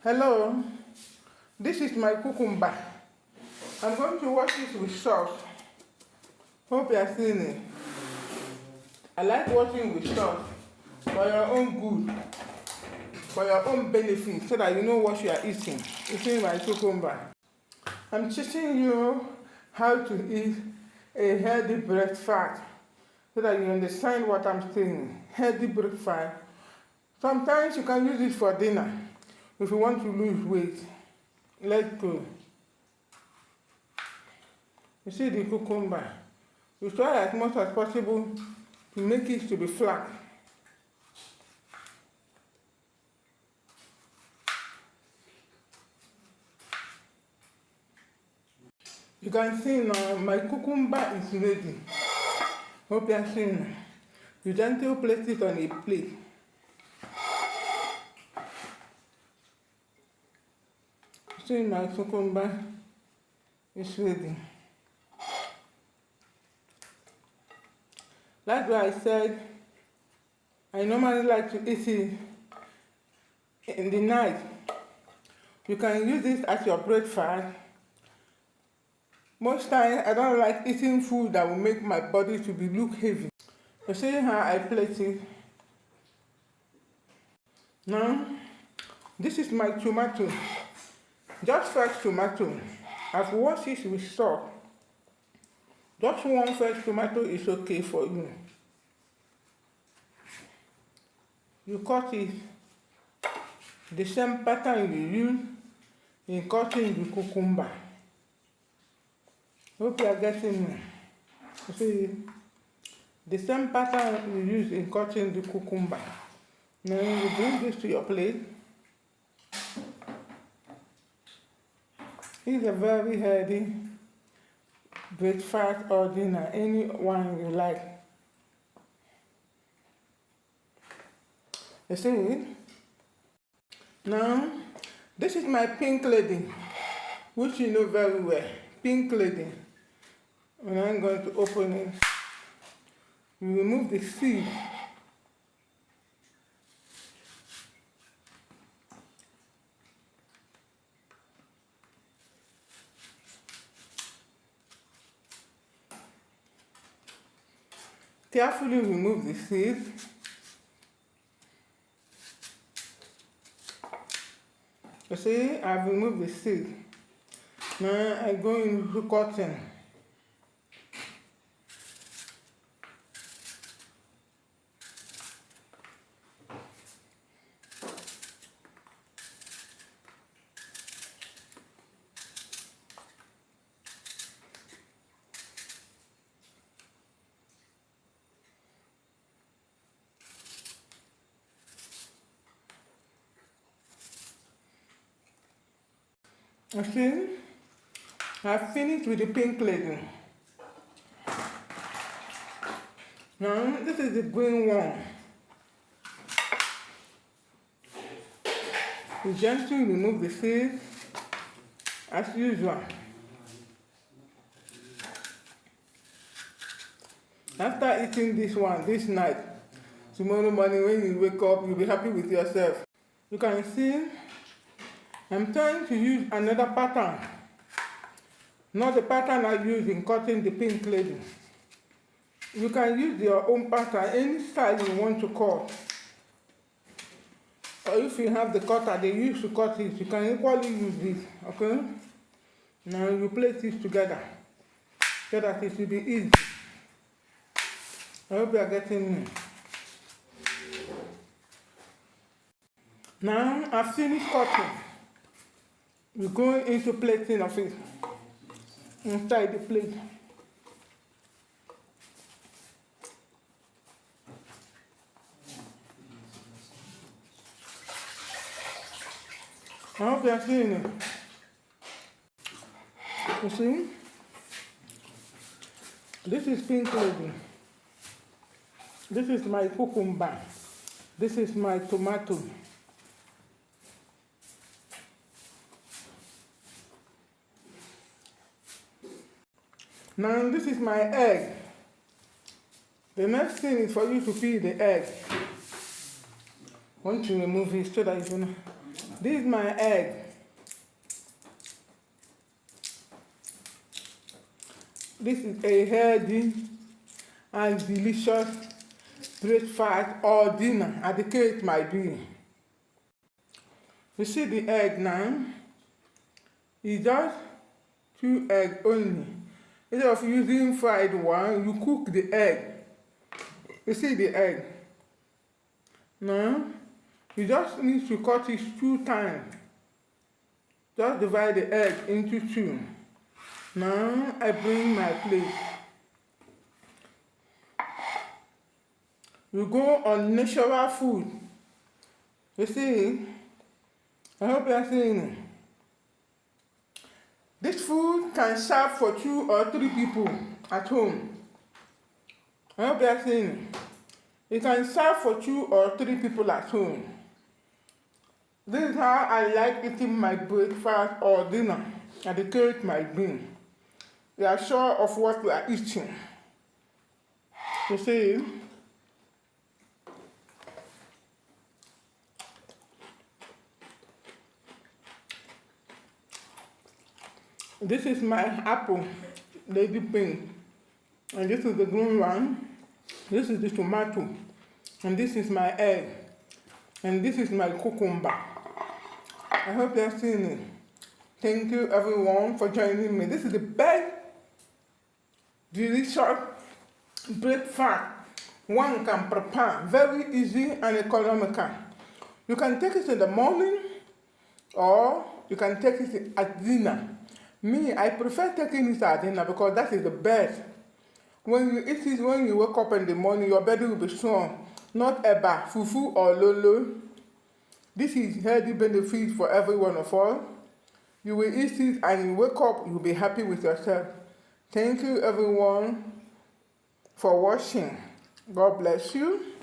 Hello, this is my cucumber. I'm going to wash it with sauce. Hope you are seeing it. I like washing with sauce for your own good, for your own benefit, so that you know what you are eating. Eating my cucumber. I'm teaching you how to eat a healthy breakfast, so that you understand what I'm saying. Healthy breakfast. Sometimes you can use it for dinner if you want to lose weight. Let's go. You see the cucumber. You try as much as possible to make it to be flat. You can see now my cucumber is ready. Hope you are seeing. You gently place it on a plate. See, my cucumber is ready. That's why I said I normally like to eat it in the night. You can use this as your breakfast. Most times I don't like eating food that will make my body to be look heavy. You see how I plate it? Now, this is my tomato. Just fresh tomato. I've washed it with salt. Just one fresh tomato is okay for you. You cut it the same pattern you use in cutting the cucumber. Hope you are getting me. You see, the same pattern you use in cutting the cucumber. Now you bring this to your plate. It's a very healthy breakfast or dinner, any one you like. You see it? Now, this is my pink lady, which you know very well. Pink lady. And I'm going to open it. You remove the seed. Carefully remove the seed. You see, I've removed the seed. Now I go into cutting. You see, I've finished with the pink lady. Now, this is the green one. You gently remove the seeds as usual. After eating this one this night, tomorrow morning when you wake up, you'll be happy with yourself. You can see I'm trying to use another pattern, not the pattern I use in cutting the pink lady. You can use your own pattern, any style you want to cut. Or if you have the cutter they use to cut it, you can equally use this, okay? Now you place this together so that it will be easy. I hope you are getting me. Now I've finished cutting. We go into plating of it inside the plate. I hope you are seeing it. You see? This is pink lady. This is my cucumber. This is my tomato. Now this is my egg. The next thing is for you to peel the egg. Once you remove it so that you know. This is my egg. This is a healthy and delicious breakfast or dinner, as the case might be. You see the egg now? It's just 2 eggs only. Instead of using fried one, you cook the egg. You see the egg? Now, you just need to cut it 2 times. Just divide the egg into 2. Now, I bring my plate. You go on natural food. You see? I hope you are seeing it. This food can serve for 2 or 3 people at home. I hope you are seeing it. It can serve for 2 or 3 people at home. This is how I like eating my breakfast or dinner, as the case might be. We are sure of what we are eating. You see? This is my apple, lady pink, and this is the green one. This is the tomato, and this is my egg, and this is my cucumber. I hope you are seeing it. Thank you everyone for joining me. This is the best delicious breakfast one can prepare. Very easy and economical. You can take it in the morning or you can take it at dinner. Me, I prefer taking it at dinner because that is the best. When you eat it, when you wake up in the morning, your body will be strong. Not eba, fufu or lolo. This is healthy benefit for every one of us. You will eat it and you wake up, you'll be happy with yourself. Thank you everyone for watching. God bless you.